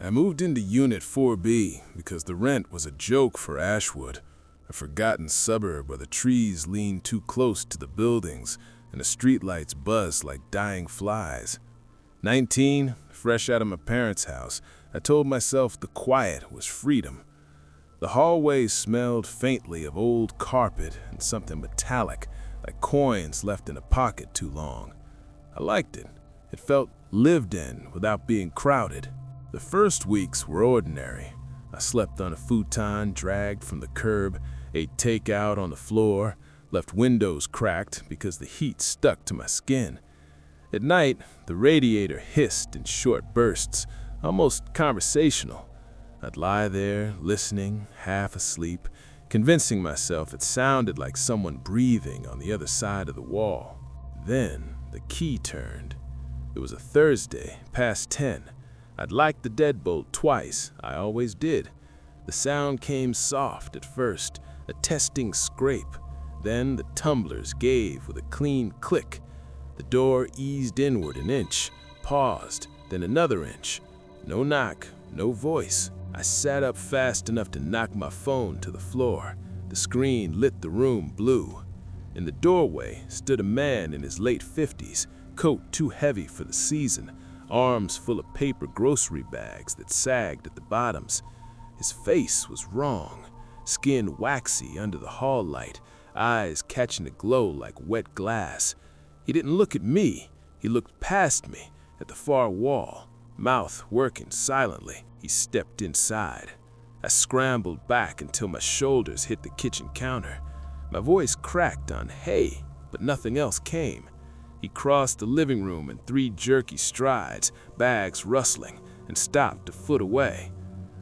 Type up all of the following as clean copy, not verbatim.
I moved into Unit 4B because the rent was a joke for Ashwood, a forgotten suburb where the trees lean too close to the buildings and the streetlights buzz like dying flies. 19, fresh out of my parents' house, I told myself the quiet was freedom. The hallways smelled faintly of old carpet and something metallic, like coins left in a pocket too long. I liked it. It felt lived in without being crowded. The first weeks were ordinary. I slept on a futon dragged from the curb, ate takeout on the floor, left windows cracked because the heat stuck to my skin. At night, the radiator hissed in short bursts, almost conversational. I'd lie there, listening, half asleep, convincing myself it sounded like someone breathing on the other side of the wall. Then the key turned. It was a Thursday, past 10. I'd liked the deadbolt twice, I always did. The sound came soft at first, a testing scrape. Then the tumblers gave with a clean click. The door eased inward an inch, paused, then another inch. No knock, no voice. I sat up fast enough to knock my phone to the floor. The screen lit the room blue. In the doorway stood a man in his late 50s, coat too heavy for the season, arms full of paper grocery bags that sagged at the bottoms. His face was wrong, skin waxy under the hall light, eyes catching a glow like wet glass. He didn't look at me, he looked past me, at the far wall, mouth working silently. He stepped inside. I scrambled back until my shoulders hit the kitchen counter. My voice cracked on "hey," but nothing else came. He crossed the living room in 3 jerky strides, bags rustling, and stopped a foot away.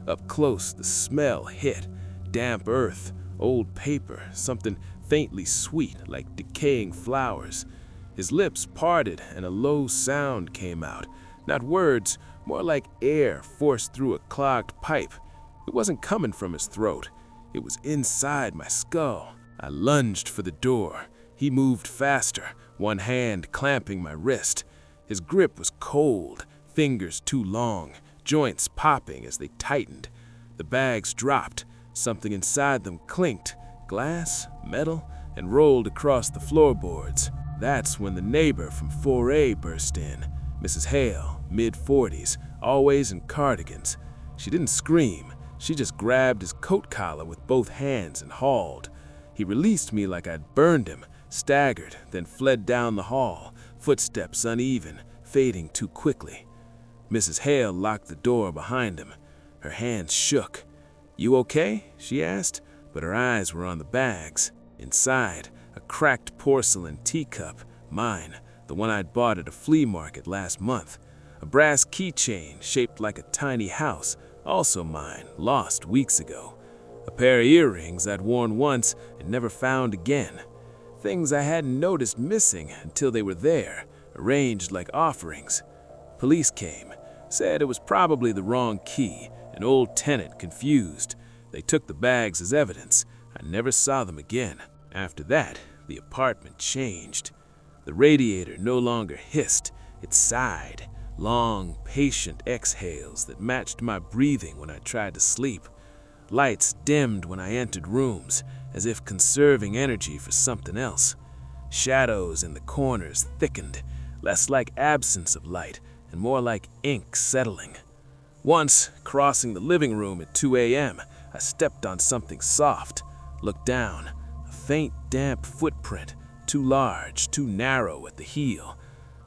Up close, the smell hit. Damp earth, old paper, something faintly sweet like decaying flowers. His lips parted and a low sound came out. Not words, more like air forced through a clogged pipe. It wasn't coming from his throat. It was inside my skull. I lunged for the door. He moved faster, one hand clamping my wrist. His grip was cold, fingers too long, joints popping as they tightened. The bags dropped. Something inside them clinked, glass, metal, and rolled across the floorboards. That's when the neighbor from 4A burst in. Mrs. Hale, mid-40s, always in cardigans. She didn't scream. She just grabbed his coat collar with both hands and hauled. He released me like I'd burned him, staggered, then fled down the hall, footsteps uneven, fading too quickly. Mrs. Hale locked the door behind him. Her hands shook. "You okay?" she asked, but her eyes were on the bags. Inside, a cracked porcelain teacup, mine, the one I'd bought at a flea market last month. A brass keychain shaped like a tiny house, also mine, lost weeks ago. A pair of earrings I'd worn once and never found again. Things I hadn't noticed missing until they were there, arranged like offerings. Police came, said it was probably the wrong key, an old tenant confused. They took the bags as evidence. I never saw them again. After that, the apartment changed. The radiator no longer hissed, it sighed, long, patient exhales that matched my breathing when I tried to sleep. Lights dimmed when I entered rooms, as if conserving energy for something else. Shadows in the corners thickened, less like absence of light and more like ink settling. Once, crossing the living room at 2 a.m., I stepped on something soft, looked down, a faint, damp footprint, too large, too narrow at the heel.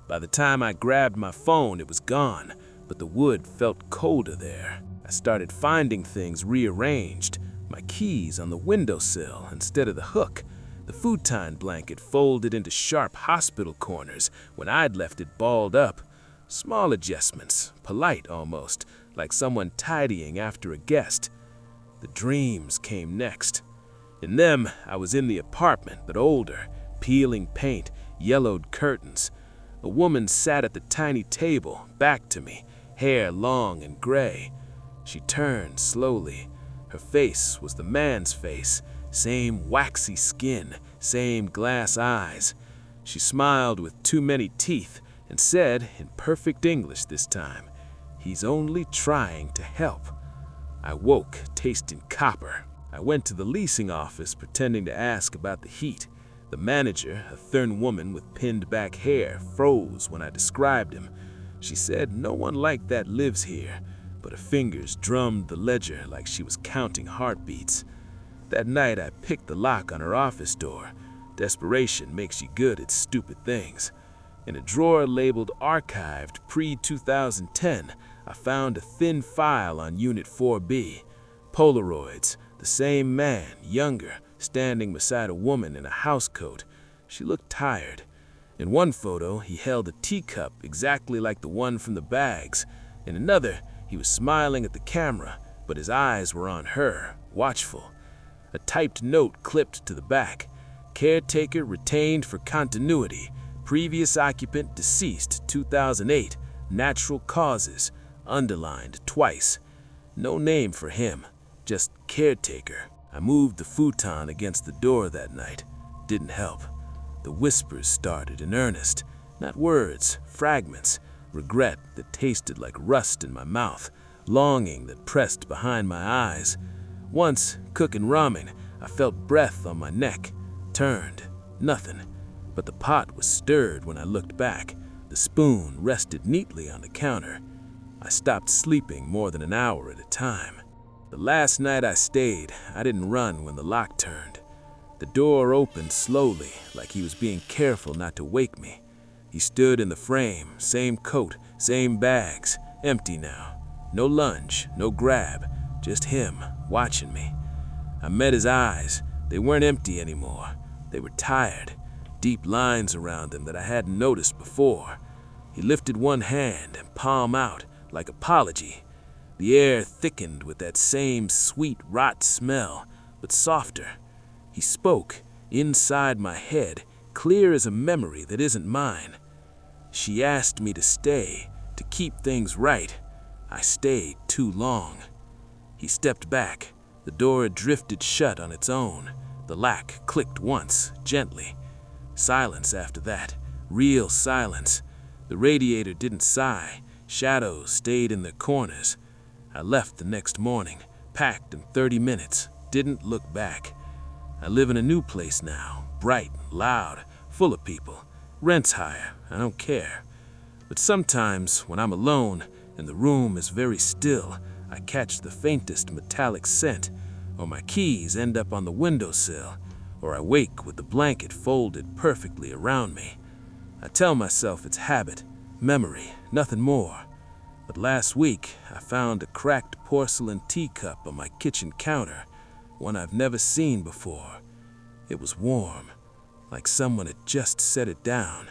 By the time I grabbed my phone, it was gone, but the wood felt colder there. I started finding things rearranged, my keys on the windowsill instead of the hook, the futon blanket folded into sharp hospital corners when I'd left it balled up. Small adjustments, polite almost, like someone tidying after a guest. The dreams came next. In them, I was in the apartment, but older, peeling paint, yellowed curtains. A woman sat at the tiny table, back to me, hair long and gray. She turned slowly. Her face was the man's face, same waxy skin, same glass eyes. She smiled with too many teeth and said, in perfect English this time, He's only trying to help. I woke, tasting copper. I went to the leasing office pretending to ask about the heat. The manager, a thin woman with pinned back hair, froze when I described him. She said no one like that lives here, but her fingers drummed the ledger like she was counting heartbeats. That night I picked the lock on her office door. Desperation makes you good at stupid things. In a drawer labeled Archived pre-2010, I found a thin file on Unit 4B. Polaroids, the same man, younger, standing beside a woman in a housecoat. She looked tired. In one photo, he held a teacup exactly like the one from the bags. In another, he was smiling at the camera, but his eyes were on her, watchful. A typed note clipped to the back. Caretaker retained for continuity. Previous occupant deceased 2008. Natural causes. Underlined twice. No name for him, just caretaker. I moved the futon against the door that night. Didn't help. The whispers started in earnest. Not words, fragments. Regret that tasted like rust in my mouth. Longing that pressed behind my eyes. Once, cooking ramen, I felt breath on my neck. Turned. Nothing. But the pot was stirred when I looked back. The spoon rested neatly on the counter. I stopped sleeping more than an hour at a time. The last night I stayed, I didn't run when the lock turned. The door opened slowly, like he was being careful not to wake me. He stood in the frame, same coat, same bags, empty now. No lunge, no grab, just him, watching me. I met his eyes. They weren't empty anymore. They were tired, deep lines around them that I hadn't noticed before. He lifted one hand and palm out, like apology. The air thickened with that same sweet rot smell, but softer. He spoke, inside my head, clear as a memory that isn't mine. She asked me to stay, to keep things right. I stayed too long. He stepped back. The door had drifted shut on its own. The lock clicked once, gently. Silence after that, real silence. The radiator didn't sigh. Shadows stayed in their corners. I left the next morning, packed in 30 minutes, didn't look back. I live in a new place now, bright, loud, full of people. Rent's higher, I don't care. But sometimes, when I'm alone and the room is very still, I catch the faintest metallic scent, or my keys end up on the windowsill, or I wake with the blanket folded perfectly around me. I tell myself it's habit, memory, nothing more. But last week, I found a cracked porcelain teacup on my kitchen counter, one I've never seen before. It was warm, like someone had just set it down.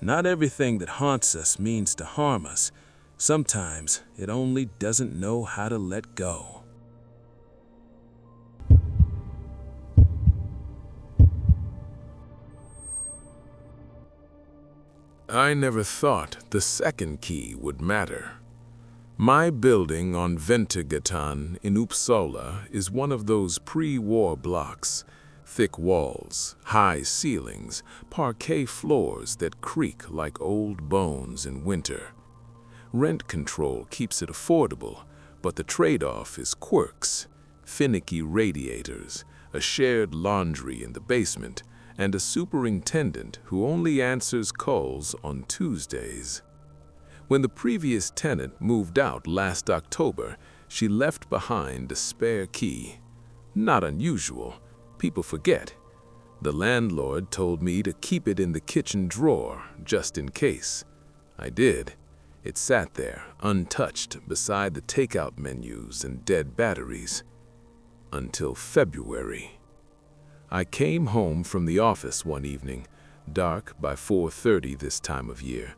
Not everything that haunts us means to harm us. Sometimes it only doesn't know how to let go. I never thought the second key would matter. My building on Ventegatan in Uppsala is one of those pre-war blocks. Thick walls, high ceilings, parquet floors that creak like old bones in winter. Rent control keeps it affordable, but the trade-off is quirks, finicky radiators, a shared laundry in the basement, and a superintendent who only answers calls on Tuesdays. When the previous tenant moved out last October, she left behind a spare key. Not unusual. People forget. The landlord told me to keep it in the kitchen drawer, just in case. I did. It sat there, untouched, beside the takeout menus and dead batteries. Until February. I came home from the office one evening, dark by 4:30 this time of year,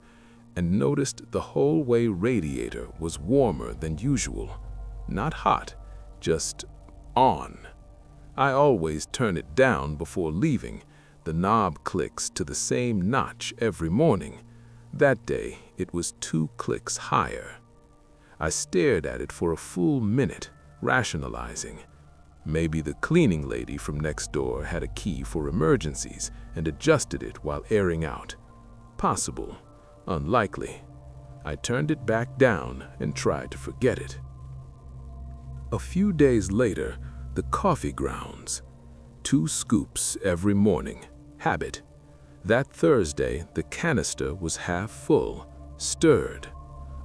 and noticed the hallway radiator was warmer than usual. Not hot, just on. I always turn it down before leaving. The knob clicks to the same notch every morning. That day, it was 2 clicks higher. I stared at it for a full minute, rationalizing. Maybe the cleaning lady from next door had a key for emergencies and adjusted it while airing out. Possible. Unlikely. I turned it back down and tried to forget it. A few days later, the coffee grounds. 2 scoops every morning. Habit. That Thursday, the canister was half full, stirred.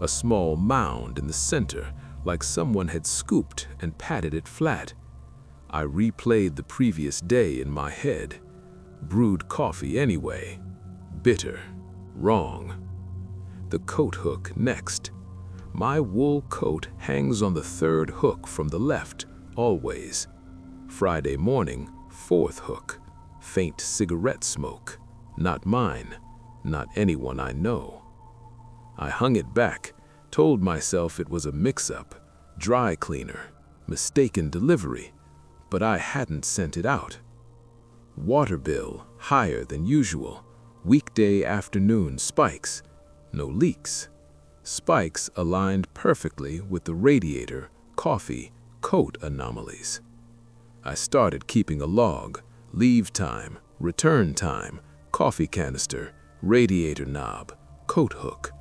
A small mound in the center, like someone had scooped and patted it flat. I replayed the previous day in my head. Brewed coffee anyway. Bitter. Wrong. The coat hook next. My wool coat hangs on the 3rd hook from the left, always. Friday morning, 4th hook. Faint cigarette smoke. Not mine. Not anyone I know. I hung it back, told myself it was a mix-up, dry cleaner, mistaken delivery, but I hadn't sent it out. Water bill higher than usual. Weekday afternoon spikes. No leaks. Spikes aligned perfectly with the radiator, coffee, coat anomalies. I started keeping a log. Leave time, return time, coffee canister, radiator knob, coat hook.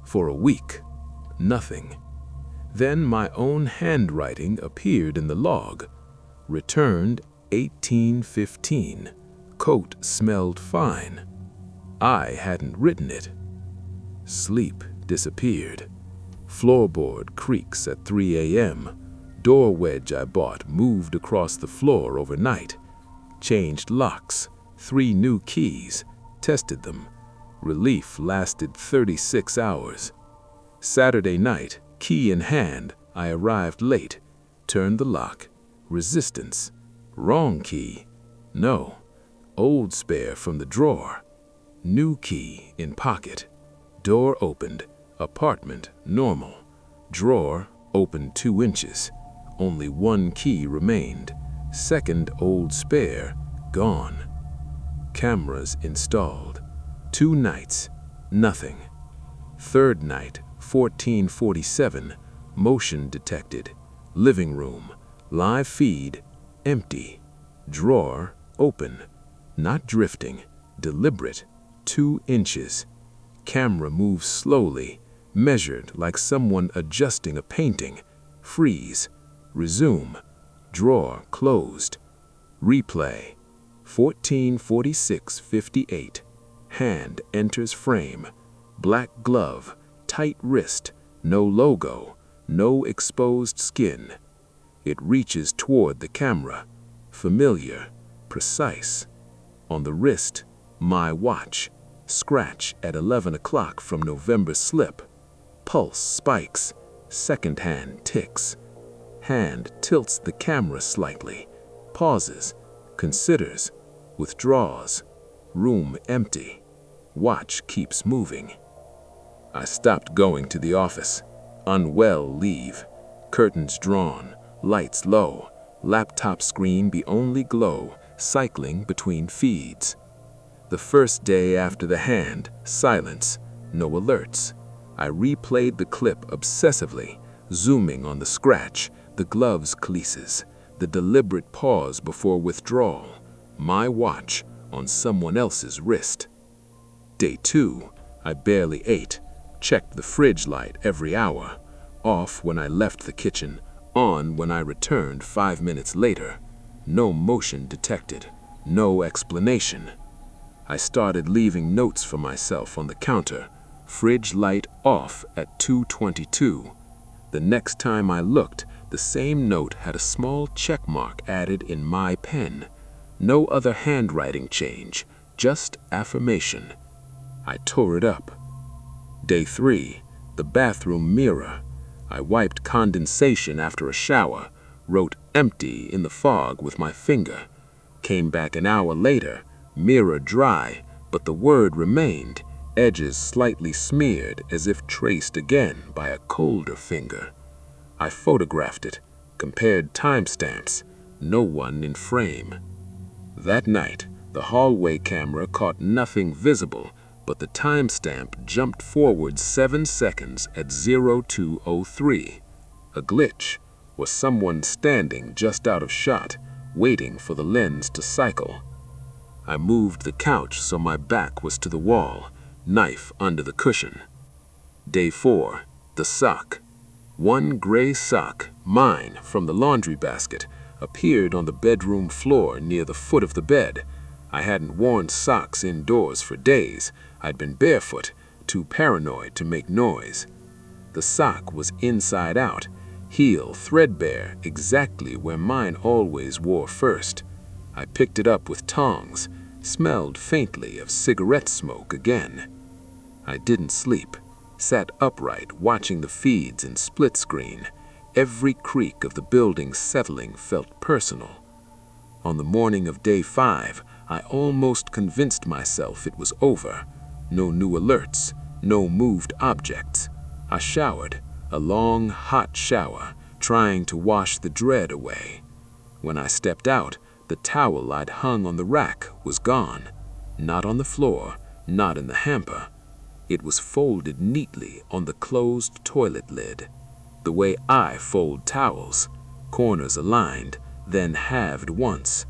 For a week, nothing. Then my own handwriting appeared in the log. Returned 1815. Coat smelled fine. I hadn't written it. Sleep disappeared. Floorboard creaks at 3 a.m. Door wedge I bought moved across the floor overnight. Changed locks. 3 new keys. Tested them. Relief lasted 36 hours. Saturday night, key in hand, I arrived late. Turned the lock. Resistance. Wrong key. No. Old spare from the drawer. New key in pocket. Door opened. Apartment normal. Drawer opened 2 inches. Only 1 key remained. Second old spare gone. Cameras installed. 2 nights, nothing. Third night, 14:47, motion detected. Living room, live feed, empty. Drawer open, not drifting, deliberate, 2 inches. Camera moves slowly, measured like someone adjusting a painting. Freeze, resume, drawer closed. Replay, 14:46:58. Hand enters frame. Black glove, tight wrist, no logo, no exposed skin. It reaches toward the camera. Familiar, precise. On the wrist, my watch. Scratch at 11 o'clock from November slip. Pulse spikes. Second hand ticks. Hand tilts the camera slightly. Pauses. Considers. Withdraws. Room empty. Watch keeps moving. I stopped going to the office. Unwell leave. Curtains drawn. Lights low. Laptop screen the only glow. Cycling between feeds. The first day after the hand, silence. No alerts. I replayed the clip obsessively, zooming on the scratch, the glove's creases, the deliberate pause before withdrawal. My watch on someone else's wrist. Day 2, I barely ate, checked the fridge light every hour, off when I left the kitchen, on when I returned 5 minutes later. No motion detected, no explanation. I started leaving notes for myself on the counter, fridge light off at 2:22. The next time I looked, the same note had a small check mark added in my pen. No other handwriting change, just affirmation. I tore it up. Day 3, the bathroom mirror. I wiped condensation after a shower, wrote empty in the fog with my finger. Came back an hour later, mirror dry, but the word remained, edges slightly smeared as if traced again by a colder finger. I photographed it, compared timestamps, no one in frame. That night, the hallway camera caught nothing visible, but the timestamp jumped forward 7 seconds at 02:03. A glitch. Was someone standing just out of shot, waiting for the lens to cycle? I moved the couch so my back was to the wall, knife under the cushion. Day 4. The sock. One gray sock, mine from the laundry basket, appeared on the bedroom floor near the foot of the bed. I hadn't worn socks indoors for days. I'd been barefoot, too paranoid to make noise. The sock was inside out, heel threadbare, exactly where mine always wore first. I picked it up with tongs, smelled faintly of cigarette smoke again. I didn't sleep, sat upright watching the feeds in split screen. Every creak of the building settling felt personal. On the morning of day 5, I almost convinced myself it was over. No new alerts, no moved objects. I showered, a long, hot shower, trying to wash the dread away. When I stepped out, the towel I'd hung on the rack was gone. Not on the floor, not in the hamper. It was folded neatly on the closed toilet lid. The way I fold towels, corners aligned, then halved once.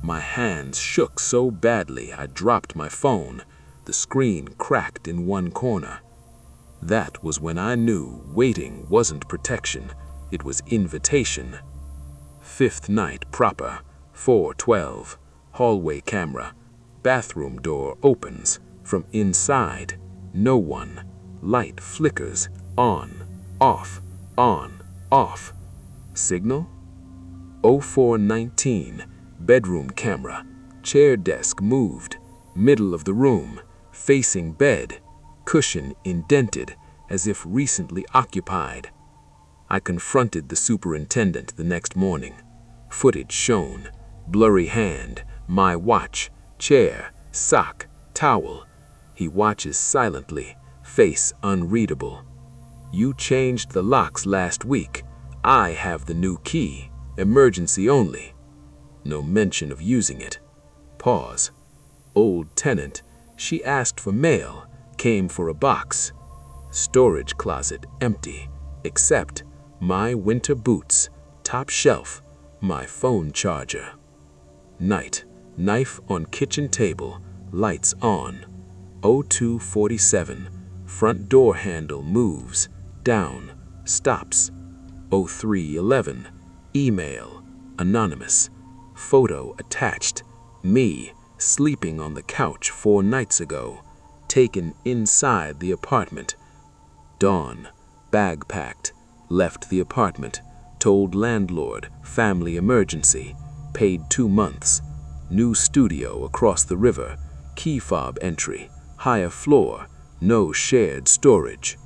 My hands shook so badly I dropped my phone. The screen cracked in one corner. That was when I knew waiting wasn't protection, it was invitation. 5th night proper, 4:12, hallway camera, bathroom door opens. From inside, no one. Light flickers, on, off, on, off. Signal? 0419, bedroom camera, chair desk moved, middle of the room, facing bed, cushion indented as if recently occupied. I confronted the superintendent the next morning. Footage shown, blurry hand, my watch, chair, sock, towel. He watches silently, face unreadable. You changed the locks last week. I have the new key, emergency only. No mention of using it. Pause. Old tenant, she asked for mail, came for a box. Storage closet empty, except my winter boots, top shelf, my phone charger. Night, knife on kitchen table, lights on. 0247, front door handle moves, down, stops. 0311, email, anonymous, photo attached, me sleeping on the couch 4 nights ago, taken inside the apartment. Dawn, bag packed, left the apartment, told landlord, family emergency, paid 2 months, new studio across the river, key fob entry, higher floor, no shared storage.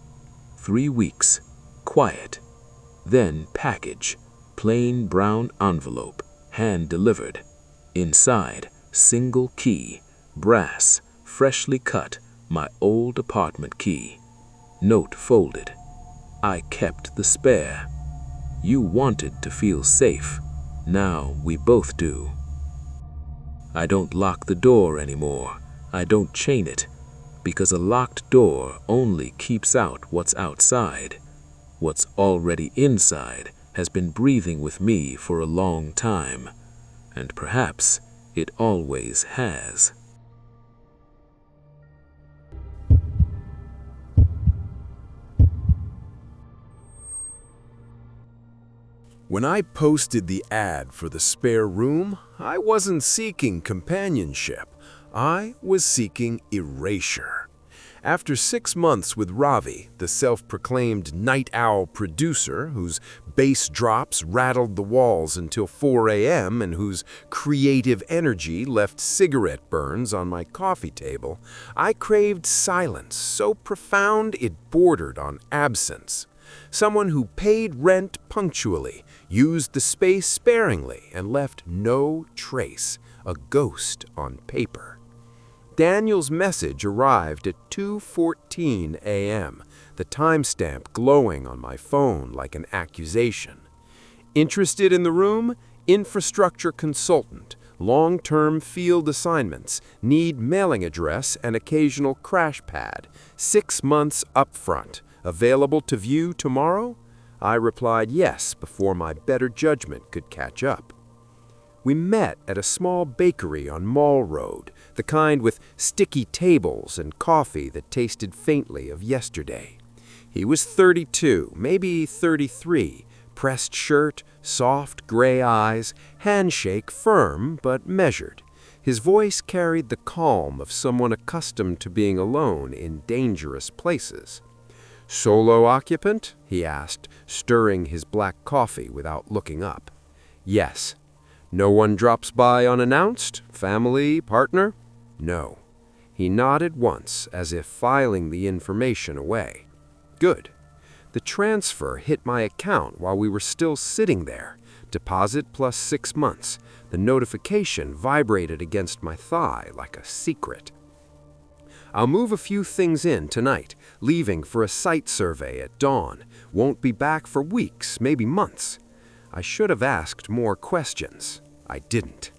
3 weeks, quiet. Then package, plain brown envelope, hand delivered. Inside, single key, brass, freshly cut, my old apartment key. Note folded. I kept the spare. You wanted to feel safe. Now we both do. I don't lock the door anymore. I don't chain it, because a locked door only keeps out what's outside. What's already inside has been breathing with me for a long time, and perhaps it always has. When I posted the ad for the spare room, I wasn't seeking companionship. I was seeking erasure. After 6 months with Ravi, the self-proclaimed night owl producer whose bass drops rattled the walls until 4 a.m. and whose creative energy left cigarette burns on my coffee table, I craved silence so profound it bordered on absence. Someone who paid rent punctually, used the space sparingly, and left no trace, a ghost on paper. Daniel's message arrived at 2:14 a.m., the timestamp glowing on my phone like an accusation. Interested in the room? Infrastructure consultant, long-term field assignments, need mailing address and occasional crash pad, 6 months upfront, available to view tomorrow? I replied yes before my better judgment could catch up. We met at a small bakery on Mall Road, the kind with sticky tables and coffee that tasted faintly of yesterday. He was 32, maybe 33, pressed shirt, soft gray eyes, handshake firm but measured. His voice carried the calm of someone accustomed to being alone in dangerous places. "Solo occupant?" he asked, stirring his black coffee without looking up. "Yes." "No one drops by unannounced? Family, partner?" "No." He nodded once, as if filing the information away. "Good." The transfer hit my account while we were still sitting there. Deposit plus 6 months. The notification vibrated against my thigh like a secret. "I'll move a few things in tonight, leaving for a site survey at dawn. Won't be back for weeks, maybe months." I should have asked more questions. I didn't.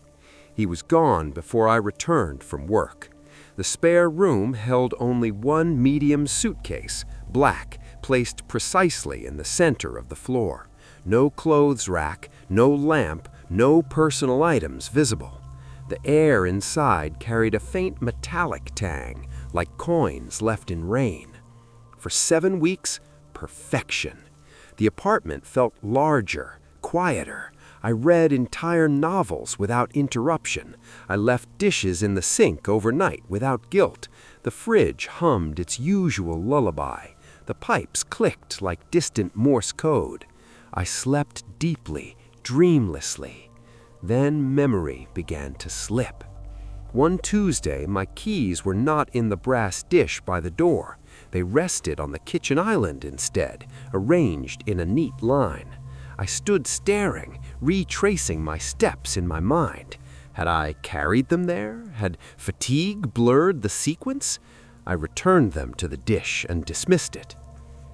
He was gone before I returned from work. The spare room held only one medium suitcase, black, placed precisely in the center of the floor. No clothes rack, no lamp, no personal items visible. The air inside carried a faint metallic tang, like coins left in rain. For 7 weeks, perfection. The apartment felt larger, quieter. I read entire novels without interruption. I left dishes in the sink overnight without guilt. The fridge hummed its usual lullaby. The pipes clicked like distant Morse code. I slept deeply, dreamlessly. Then memory began to slip. One Tuesday, my keys were not in the brass dish by the door. They rested on the kitchen island instead, arranged in a neat line. I stood staring, retracing my steps in my mind. Had I carried them there? Had fatigue blurred the sequence? I returned them to the dish and dismissed it.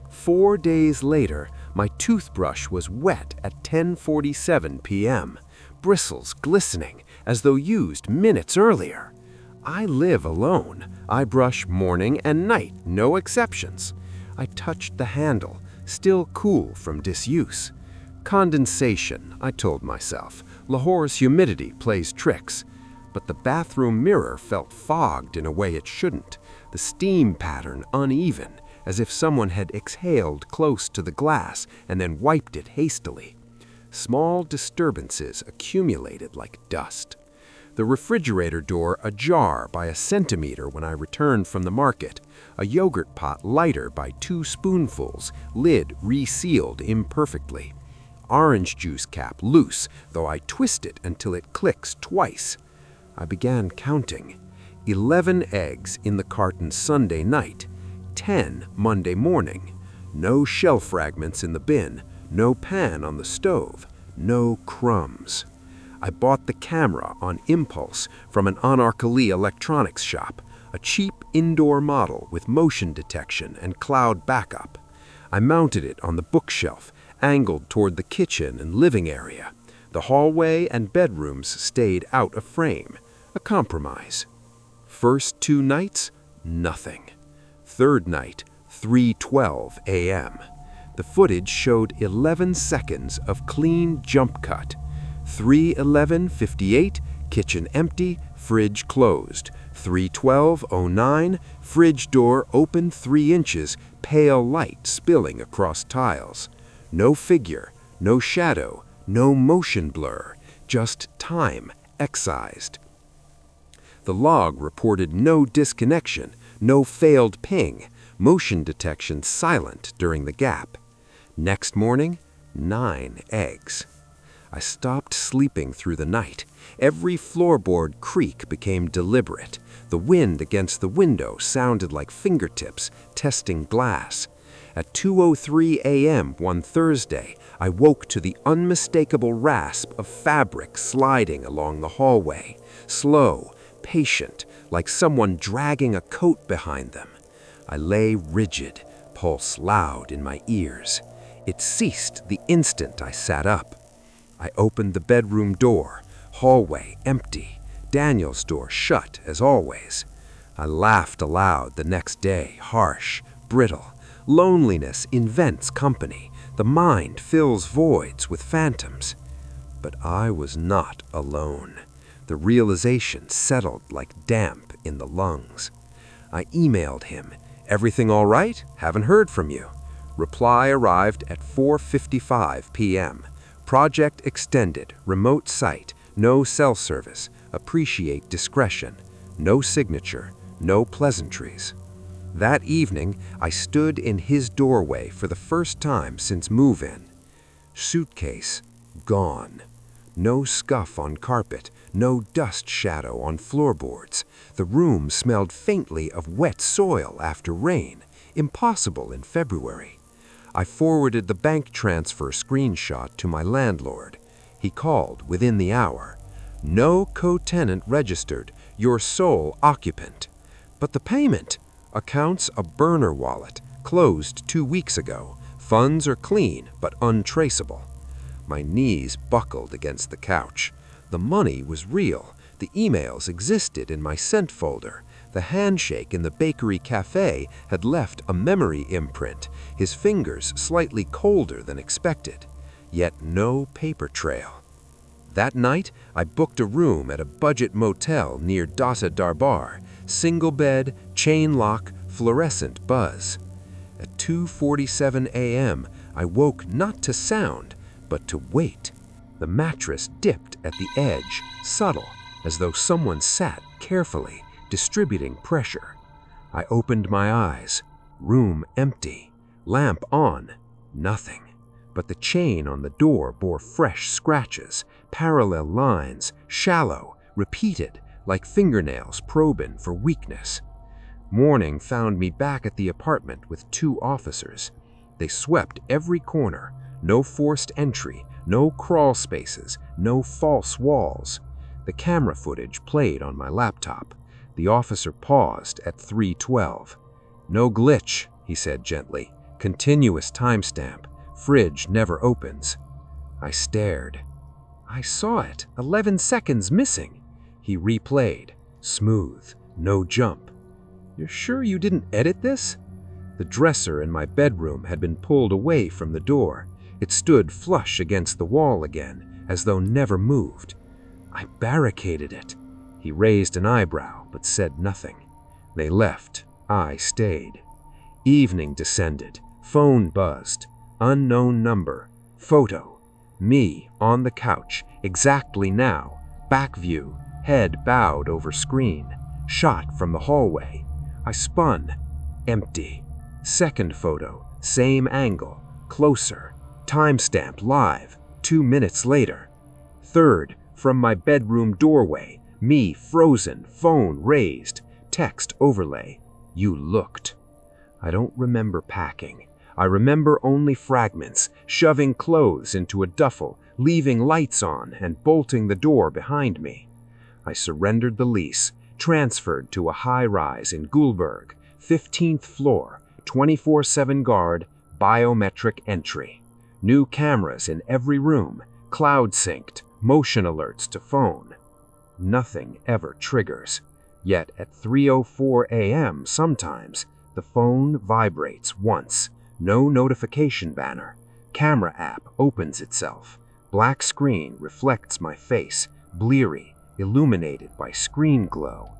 4 days later, my toothbrush was wet at 10:47 p.m., bristles glistening as though used minutes earlier. I live alone. I brush morning and night, no exceptions. I touched the handle, still cool from disuse. Condensation, I told myself. Lahore's humidity plays tricks. But the bathroom mirror felt fogged in a way it shouldn't, the steam pattern uneven, as if someone had exhaled close to the glass and then wiped it hastily. Small disturbances accumulated like dust. The refrigerator door ajar by a centimeter when I returned from the market, a yogurt pot lighter by 2 spoonfuls, lid resealed imperfectly. Orange juice cap loose, though I twist it until it clicks twice. I began counting. 11 eggs in the carton Sunday night, 10 Monday morning. No shell fragments in the bin, no pan on the stove, no crumbs. I bought the camera on impulse from an Anarkali electronics shop, a cheap indoor model with motion detection and cloud backup. I mounted it on the bookshelf, angled toward the kitchen and living area. The hallway and bedrooms stayed out of frame, a compromise. First 2 nights, nothing. Third night, 3:12 a.m. The footage showed 11 seconds of clean jump cut. 3:11:58, kitchen empty, fridge closed. 3:12:09, fridge door open 3 inches, pale light spilling across tiles. No figure, no shadow, no motion blur, just time excised. The log reported no disconnection, no failed ping, motion detection silent during the gap. Next morning, 9 eggs. I stopped sleeping through the night. Every floorboard creak became deliberate. The wind against the window sounded like fingertips testing glass. At 2:03 a.m. one Thursday, I woke to the unmistakable rasp of fabric sliding along the hallway, slow, patient, like someone dragging a coat behind them. I lay rigid, pulse loud in my ears. It ceased the instant I sat up. I opened the bedroom door, hallway empty, Daniel's door shut as always. I laughed aloud the next day, harsh, brittle. Loneliness invents company. The mind fills voids with phantoms. But I was not alone. The realization settled like damp in the lungs. I emailed him. "Everything all right? Haven't heard from you." Reply arrived at 4:55 p.m. Project extended, remote site, no cell service, appreciate discretion, no signature, no pleasantries. That evening, I stood in his doorway for the first time since move-in. Suitcase gone. No scuff on carpet, no dust shadow on floorboards. The room smelled faintly of wet soil after rain, impossible in February. I forwarded the bank transfer screenshot to my landlord. He called within the hour. No co-tenant registered, your sole occupant. But the payment? Accounts a burner wallet, closed 2 weeks ago. Funds are clean but untraceable. My knees buckled against the couch. The money was real. The emails existed in my sent folder. The handshake in the bakery cafe had left a memory imprint, his fingers slightly colder than expected. Yet no paper trail. That night, I booked a room at a budget motel near Dasa Darbar. Single bed, chain lock, fluorescent buzz. At 2:47 a.m., I woke not to sound, but to wait. The mattress dipped at the edge, subtle, as though someone sat carefully, distributing pressure. I opened my eyes. Room empty. Lamp on. Nothing. But the chain on the door bore fresh scratches, parallel lines, shallow, repeated, like fingernails probing for weakness. Morning found me back at the apartment with 2 officers. They swept every corner. No forced entry, no crawl spaces, no false walls. The camera footage played on my laptop. The officer paused at 3:12. No glitch, he said gently. Continuous timestamp. Fridge never opens. I stared. I saw it. 11 seconds missing. He replayed. Smooth. No jump. You're sure you didn't edit this? The dresser in my bedroom had been pulled away from the door. It stood flush against the wall again, as though never moved. I barricaded it. He raised an eyebrow, but said nothing. They left. I stayed. Evening descended. Phone buzzed. Unknown number. Photo. Me on the couch, exactly now. Back view. Head bowed over screen. Shot from the hallway. I spun. Empty. Second photo. Same angle. Closer. Timestamp live. 2 minutes later. Third, from my bedroom doorway. Me frozen, phone raised. Text overlay. You looked. I don't remember packing. I remember only fragments, shoving clothes into a duffel, leaving lights on and bolting the door behind me. I surrendered the lease, transferred to a high-rise in Gulberg, 15th floor, 24/7 guard, biometric entry. New cameras in every room, cloud synced, motion alerts to phone. Nothing ever triggers. Yet at 3:04 a.m. sometimes, the phone vibrates once. No notification banner. Camera app opens itself. Black screen reflects my face, bleary, illuminated by screen glow.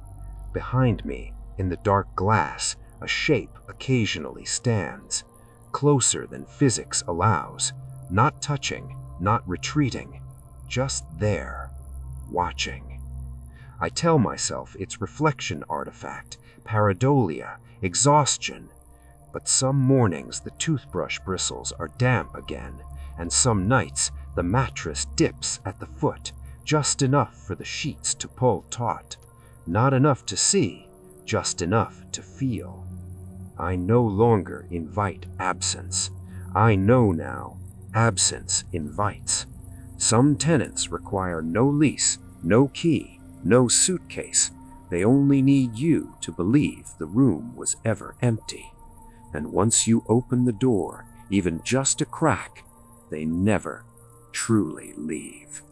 Behind me, in the dark glass, a shape occasionally stands. Closer than physics allows. Not touching, not retreating. Just there, watching. I tell myself it's reflection artifact, pareidolia, exhaustion. But some mornings the toothbrush bristles are damp again, and some nights the mattress dips at the foot, just enough for the sheets to pull taut. Not enough to see, just enough to feel. I no longer invite absence. I know now, absence invites. Some tenants require no lease, no key, no suitcase. They only need you to believe the room was ever empty. And once you open the door, even just a crack, they never truly leave.